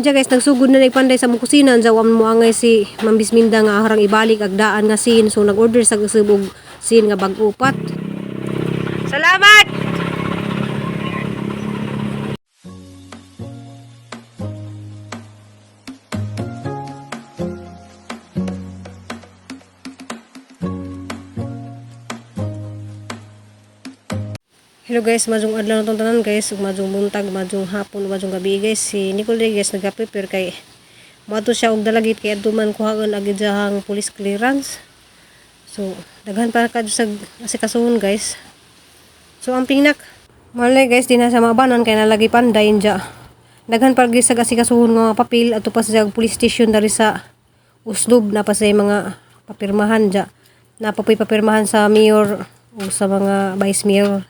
Diya guys, nagsugod na nagpanday sa mong kusina. Andiyan mo angay si Ma'am Bisminda nga harang ibalik agdaan nga sin. So nag-order sa subog sin nga bag-upat. Salamat! Hello guys, majong adlaw na itong tanan guys, majong buntag, majong hapon, majong gabi guys. Si Nicole Ray guys, nag-prepare kay mato siya og dalagit kay aduman kuhaon agad jahang police clearance. So, daghan para ka sa asikasuhon guys. So, ang pingnak, malay guys, di na sa mabanan kay nalagi panday dya. Daghan para guys sa asikasuhon nga papel ato pa sa police station dari sa Uslob na pa sa mga papirmahan dya. Napapoy papirmahan sa mayor o sa mga vice mayor.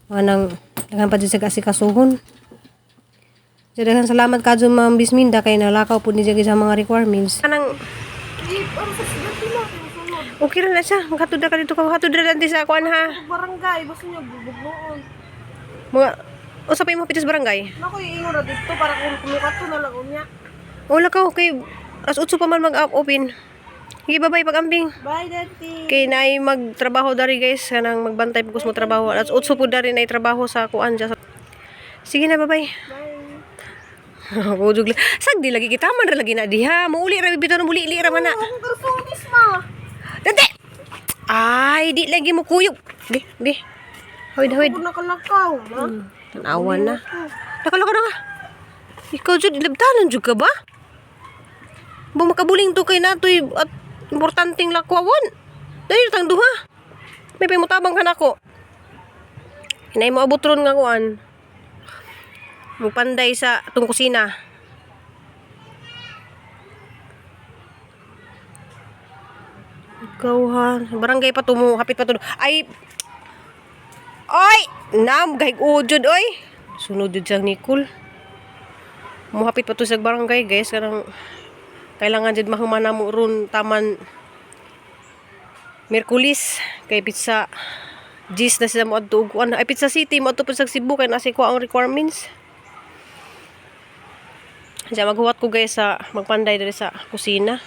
Manang daghan pa dyan sa asikasuhon. Daghan salamat kadto Ma'am Bisminda kay nalakaw po ni sa mga requirements. Kanang okay ra na siya. Maghatod ka dito ka. Hatod ra dito sa kuan ha. Barangay basta niya bubugnoon. Mga usapay mo pitis barangay. Nako iingon ra dito para kung kumukat to na lang unya. Wala ka okay. As utso pa man mag-open. Sige, bye-bye pag-ambing. Bye, Daddy. Kay naay magtrabaho dari guys, kanang magbantay pagkus mo trabaho. At utso po dari naay trabaho sa kuan dya. Sige na, bye-bye. Bye. Budog lang. Sagdi lagi kita man ra lagi na diha. Mauli ra bibitaw ng muli ra man na. Ang garsonis ma. Dati. Ay, di lagi mo kuyog. Di. Hawid. Ako nakalakaw, ma. Tanawan na. Nakalako na ka. Ikaw jud ilabtanan jud ka ba? Ba makabuling to kay natoy at importanteng lakwawon. Dahil tang duha. May pamutabang ka nako. Hinay mo abutron nga kuan. Magpanday sa tung kusina. Ikaw ha. Barangay pa tumo. Hapit pa to. Ay! Oy! Nam! Gahig ujod oy! Sunod jud siyang Nicole. Muhapit pa to sa barangay guys. Karang kailangan jud mahumana mo ron taman Merkulis kay pizza Gis na sila mo adto og kuan ay Pizza City mo adto pa sa Cebu kay nasi ko ang requirements. Diya maghuwat ko guys sa magpanday diri sa kusina.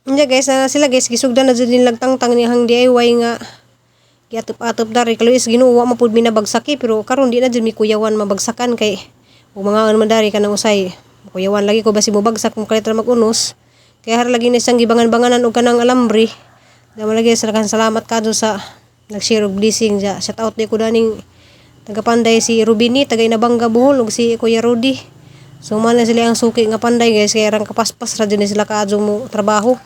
Diya guys sila guys gisugdan na jud nilang tangtang nihang DIY nga giatop-atop dari kaluis ginuwa mo pud minabagsaki pero karon di na jud mi kuyawan mabagsakan kay ug mga man dari kanang usay kuyawan lagi ko basi mo bagsak kung kalit ra mag-unos kaya har lagi na siyang gibangan-banganan og kanang alambre. Dama lagi sa salamat kadto sa nag-share og blessing ja. Shout out ni ko daning tagapanday si Rubini tagay Nabangga Bohol ug si Kuya Rudy. So man na sila ang suki nga panday guys kay rang kapaspas ra din sila kadto mo trabaho.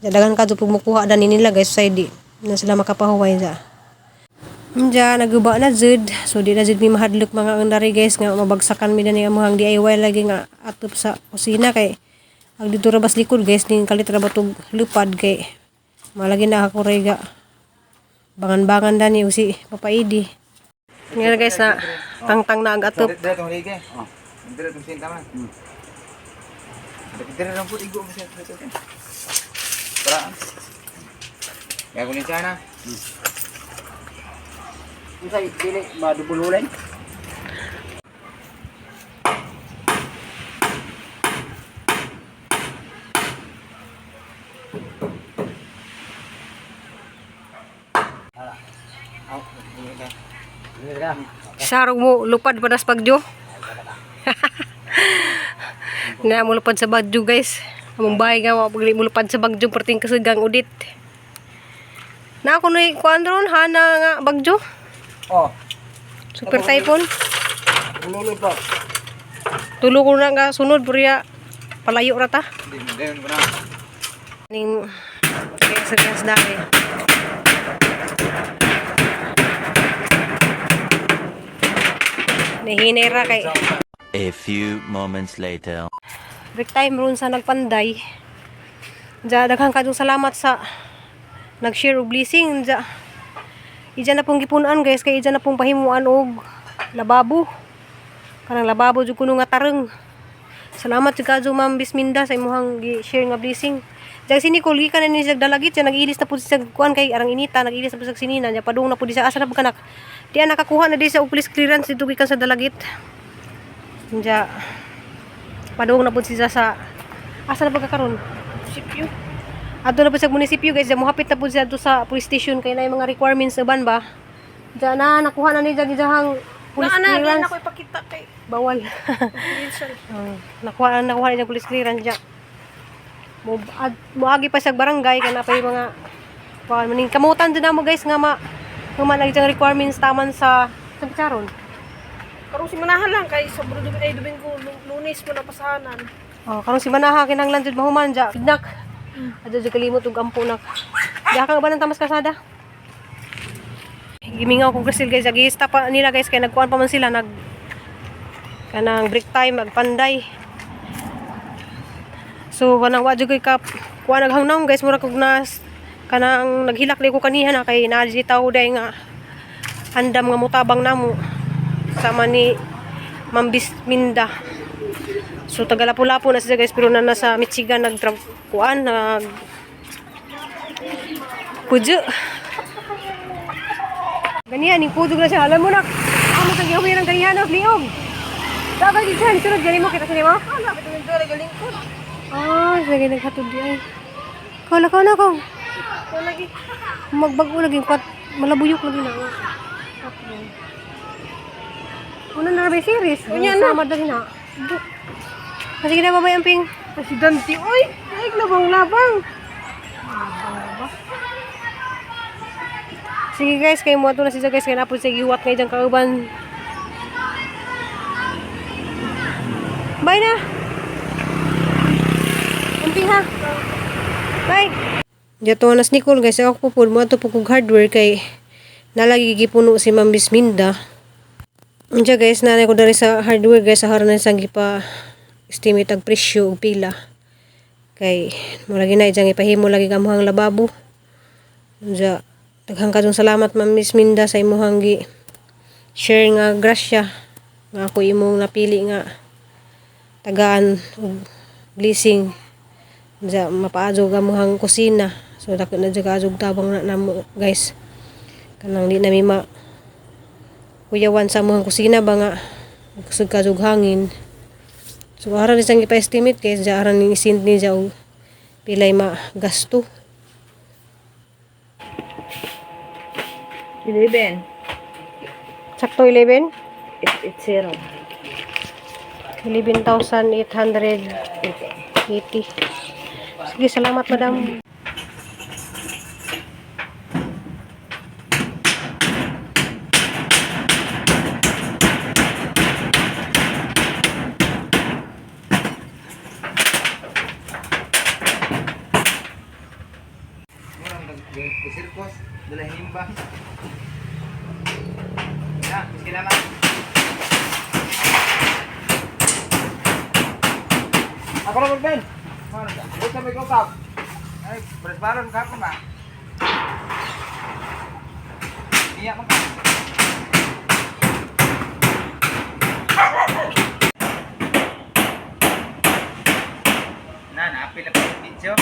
Daghan kadto pug mukuha dan nila guys side na sila makapahuway ja. Diya naguba na jud. So di na jud mi mahadlok mga andari guys nga mabagsakan mi na ni among DIY lagi nga atop sa kusina kay ang dito ra bas likod guys ning kalit ra batog lupad kay malagi na ako rega bangan-bangan dani usi papaidi. Ngayon guys na tangtang na ang atop. Dire tong ligi. Oh. Dire tong sin taman. Dire lang pud igo mo siya. Para. Ya kunin sana. Unsay dili madubululan? Sarong mo lupad padas pagjo. Na mo lupad sa bagyo guys. Among bahay nga mo lupad sa bagyo perting kasugang udit. Na ako noy kuan ron hana nga bagyo. Oh, Super typhoon. bululod pa. Tulo ko na nga sunod puriya palayo ra ta. Din ko na. Ning gas dali. Nahinera kay A few moments later. break time ron sa nagpanday. Diya daghang kadong salamat sa nag-share og blessing diya. Ija na pong gipunan guys kay ija na pong pahimuan og lababo. Kanang lababo jud kuno nga tareng. Salamat jud kadto Ma'am Bisminda sa imong gi-share nga blessing. Diya si Nicole gikan ni sa dalagit siya nag-ilis na pud sa kuan kay arang inita nag-ilis na pud sa sinina niya padung na pud sa asa na pud kanak. Diya nakakuha na di sa police clearance dito gikan sa dalagit. Diya padung na pud siya sa asa na pagkakaroon? Sipyo. Ato na po sa munisipyo guys, diyan mohapit na po siya doon sa police station kay na yung mga requirements na ban ba. Diyan na nakuha na ni jahang police Ana, di clearance. na ko ipakita kay Bawal. Wilson. Nakuha na yung police clearance diyan. Moagi pa sa barangay kana pa yung mga maning kamutan din na mo guys nga lagi diyang requirements taman sa Charon. Karong si manahan lang kay sa Brudo kay Domingo Lunes mo na pasahanan. Oh, karon si Manaha kinahanglan jud mahuman diya. Signak. Adto jud kalimot og ampo nak. Diya ka ba nang tamas kasada? Gimingaw kong Grisil guys, agi-stop pa nila guys kay nagkuan pa man sila kanang break time magpanday. So kanang wa jud kay kuan naghangnaw guys mura kog kanang naghilak li ko kaniha na kay naadi taw day nga andam nga mutabang namo sama ni Ma'am Bisminda. So taga-Lapu-Lapu na siya guys pero na nasa Michigan kuan pudyo. Ganiyan, yung pudog na siya. Alam mo na, mo sa giyaw ng ganiyan, liog. Dapat din siya, sunod galing mo, kita sinima? Dapat yung dole galing ko. Sige, naghatod di ay. Kau na. Ko lagi. Magbago lagi, malabuyok lagi na. Una na rin series. Unya na. Sama dali na. Sige na, babay ang ping. Presidente, oy! Ay, labang-labang. Sige guys, kayo mo ato na siya guys, kaya napod siya gihuwat ngayon dyan kauban. Bye na! Amping ha! Bye! Dito na si Nicole guys, ako po mo ato po kong hardware kay nalagi gipuno si Ma'am Bisminda. Diyan guys, nanay ko dari sa hardware guys, sa haran na isang gipa estimate ang presyo o pila. Kay mulagi na dyan ipahimo lagi kamuhang lababo. Diyan. Daghang kadong salamat Ma'am Bisminda sa imuhang share nga grasya nga ako imong napili nga tagaan og blessing ja mapaadyo ga muhang kusina. So dako na jaga adjog tabang na namo guys. Kanang di nami kuyawan sa muhang kusina ba nga kusog kadug hangin. So aran isang ipa-estimate kay ja aran ni send ni ja og pilay gasto. 11. Sakto 11? It's 0. 11,880. Sige, salamat madam. Sirkos, dala himba. Ya, sila na. Ako na Ben. Ano ka? Buta may kokap. Ay, beres-baron ka ba? Iya man ka. Na apil pa video.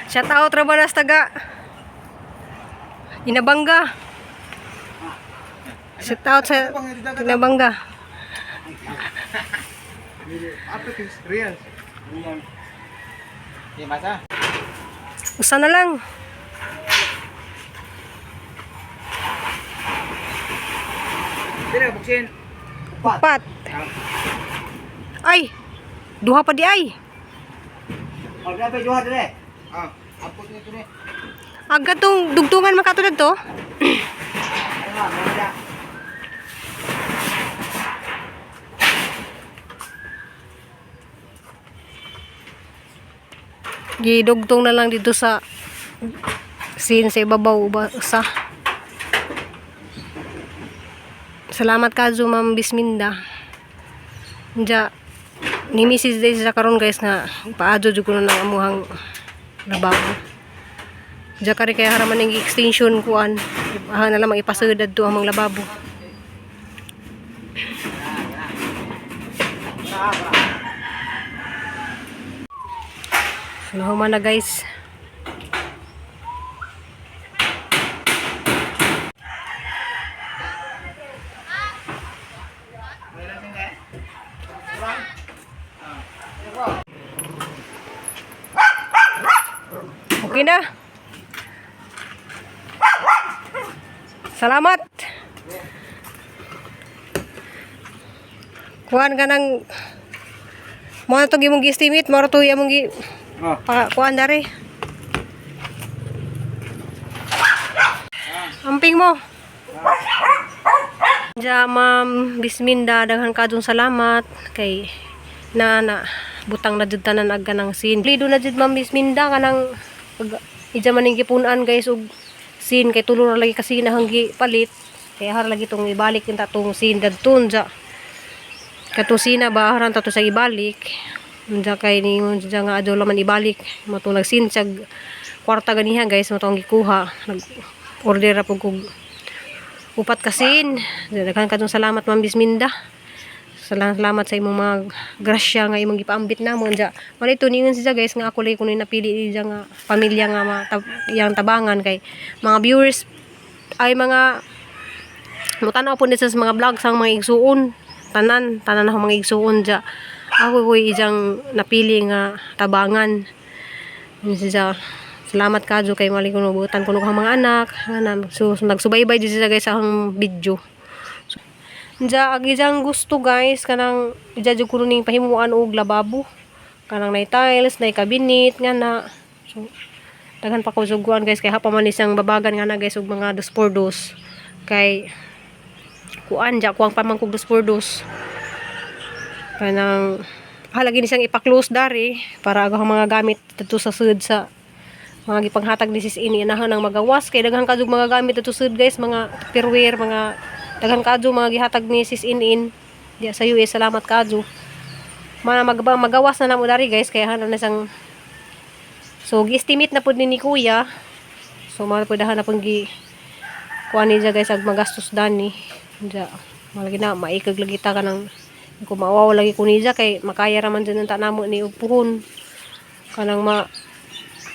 Shout out Rabanas taga Inabangga. Shout out sa Inabangga. Apa itu real? Iya masa? Usa na lang. Sila buksin. 4. Ay. Duha pa di ay. Oh, dapat jual deh. Ah, apa itu nih? Aga tong dugtungan makatulad to. Ah, ada. Gidugtong na lang dito sa scene sa ibabaw sa. Salamat kadyo Ma'am Bisminda. Nja ni Mrs. Day sa karon guys nga paadyo jud ko na ng amuhang lababo. Nja kari kaya haraman ng extension kuan. Na lamang ipasudad to among lababo. Nahuman na guys. Okay na. Salamat. Kuhan ka ng mo na to gimong gi-estimate, mo to imong gi kuhan dari. Amping mo. Ja Ma'am Bisminda, daghan kadong salamat kay na butang na jud tanan agka ng sin. Lido na jud Ma'am Bisminda kanang ija man ning gipunan guys og sin kay tulo ra lagi kasi nahanggi palit. Kaya har lagi tong ibalik kinta tong sin dadton ja. Kato sina ba haran tato sa ibalik. Unja kay ningon ja nga adto man ibalik mo tong nagsin sa kwarta ganiha guys mo tong gikuha. Nag order ra pug kog upat kasin. Daghan kadtong salamat Ma'am Bisminda. Salamat sa imong mga grasya nga imong gipaambit namon ja. Walay tuningon siya guys nga ako lay kuno napili diya nga pamilya nga yang tabangan kay mga viewers ay mga mutanaw po nila sa mga vlog sang mga igsuon tanan ako mga igsuon ja. Ako koy ijang napili nga tabangan. Siya salamat kadyo kay mali kuno butan kuno kang mga anak. So nagsubaybay di siya guys sa akong video. Ja agijang gusto guys kanang ijadyo kuno ning pahimuan og lababo. Kanang nay tiles, nay cabinet nga na. So daghan pa ko suguan guys kay hapa man isang babagan nga na guys og mga 2x2 kay kuan ja kuang pa man kog 2x2. Kanang halagi ni siyang ipa-close dari para aga mga gamit dito sa sud sa mga gipanghatag ni sis ini inahan ng magawas kay daghan kadug mga gamit dito sud guys, mga tupperware, mga daghan kadyo mga gihatag ni sis in diya sa US. Salamat kadyo magawas na namo dari guys kay hanan na sang so gi-estimate na pud ni kuya. So mao pud na pang gi kuan ni guys ag magastos dani diya malagi na maikag lagi ta kanang kung maawaw lagi ko niya kay makaya raman dyan ang tanamo ni upuhon kanang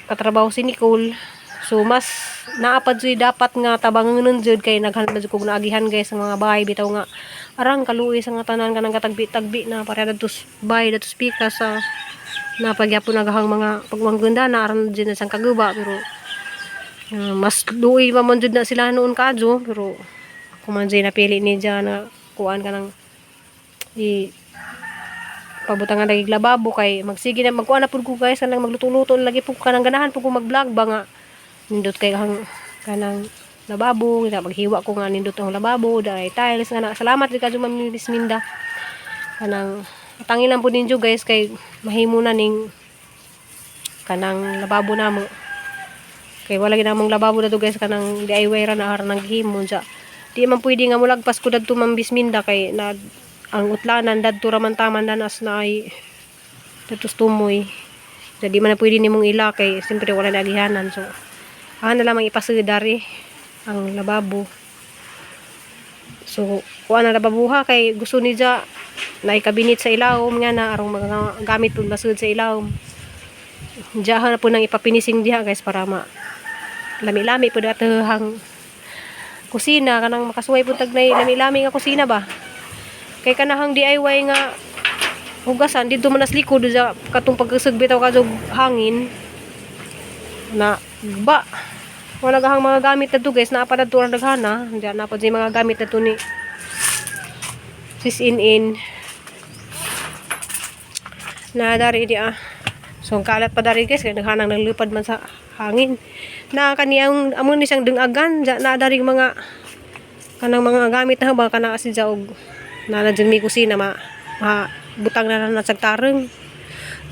katrabaho si Nicole. So mas naapad jud dapat nga tabangon jud kay naghanap jud kog naagihan guys sa mga bahay bitaw nga arang kaluoy sa nga tanan kanang katagbi-tagbi na para dadto bahay dadto pika sa napagyapon nagahang mga pagmanggunda na aran jud na sang kaguba pero mas luoy pa man jud na sila noon kadyo pero ako man jud napili ni dyan na kuan kanang pabutangan lagi lababo kay magsige na magkuan na pud ko guys kanang magluto-luto lagi pud kanang ganahan pud ko mag-vlog ba nga nindot kay kanang lababo nga maghiwa ko nga nindot ang lababo dai tiles nga na. Salamat gid kadto Ma'am Bisminda kanang tangi lang pud ninyo guys kay mahimo na ning kanang lababo namo kay wala gid namong lababo dato guys kanang DIY ra na nang himo ja. Di man pwede nga mulagpas ko dadto Ma'am Bisminda kay na ang utlanan dadto ra man taman danas na ay datos tumoy. Jadi man na pwede nimong ila kay siyempre wala nagihanan. So na lamang ipasidari ang lababo. So kuha na lababuha kay gusto ni ja na ikabinit sa ilawom nga na arong mga gamit pud basud sa ilawom. Diha na po nang ipapinising diha guys para lami-lami pud atahang kusina kanang makasuway pud tag lami-lami nga kusina ba. Kay kanahang DIY nga hugasan dito man as likod sa katong pagkasag bitaw kadto hangin na ba wala gahang mga gamit dito guys na pa dito ra daghana diyan na pa mga gamit dito ni sis in na dari dia. So kalat pa dari guys kay naghanang naglupad man sa hangin na kaniyang amon ni siyang dungagan na dari mga kanang mga gamit na ba kana si og na dyan may kusina butang na na sagtareng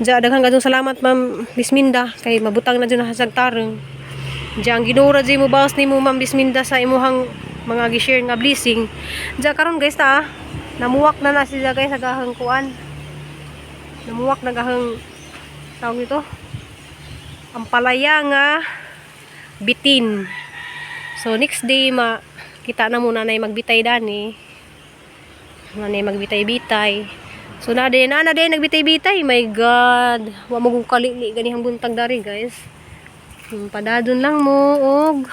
dyan daghang kadong salamat Ma'am Bisminda kay mabutang na dyan na sagtareng dyan ginura dyan mo bawas ni mo Ma'am Bisminda sa imuhang mga gishare nga blessing dyan karon guys ta namuwak na siya guys agahang kuan namuwak na gahang tawag nito ang palaya nga bitin. So next day kita na muna na magbitay dani nanay magbitay-bitay. So na din nagbitay-bitay. My God, wa mo kong kalili ganihang buntag dari guys. Padadon lang mo og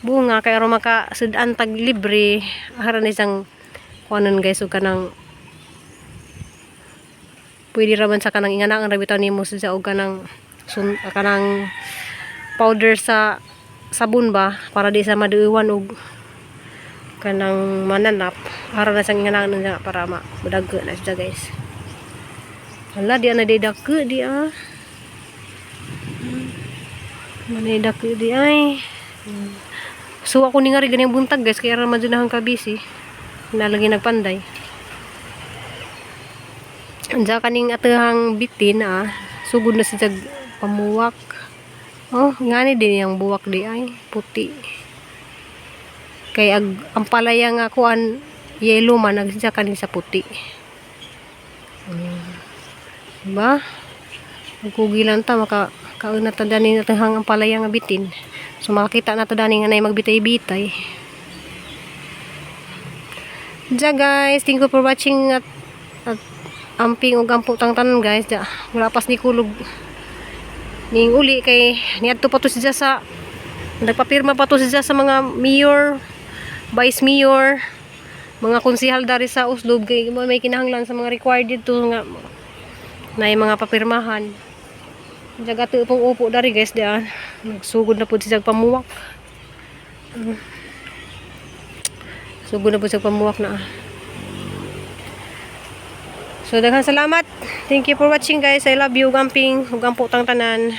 bunga kay aron maka sudan tag libre aran isang kuanon guys ug kanang pwede ra man sa kanang inganaan ra bitaw nimo sa og kanang kanang powder sa sabon ba para di sa maduwan og kanang mananap para na sang ingananon nga para madagga na siya guys. Hala di na didagga di manidagga di ay. So ako ni nga rin ganyan buntag guys kaya ra man hang kabisi nalagi nagpanday. Anja kaning atahang bitin sugod na siya pamuwak. Oh, ngani din yang buwak di ay puti. Kay ang palaya nga kuan yellow man nagsiya kanin sa puti. Diba? Kugilan ta kauna ta dani natahang ang palaya nga bitin. So makakita na ta dani nga nay magbitay-bitay. Ja guys, thank you for watching at amping og ampo tang tanan guys. Ja, wala pas ni kulog ning uli kay niadto pa to siya sa nagpapirma pa to siya sa mga mayor, vice mayor, mga konsehal dari sa Uslob kay may kinahanglan sa mga required dito nga na mga papirmahan. Jaga to pong upo dari guys diyan. Nagsugod na pud siya pamuwak. Sugod na pud siya pamuwak na. So daghang salamat. Thank you for watching guys. I love you gamping ug ampo tang tanan.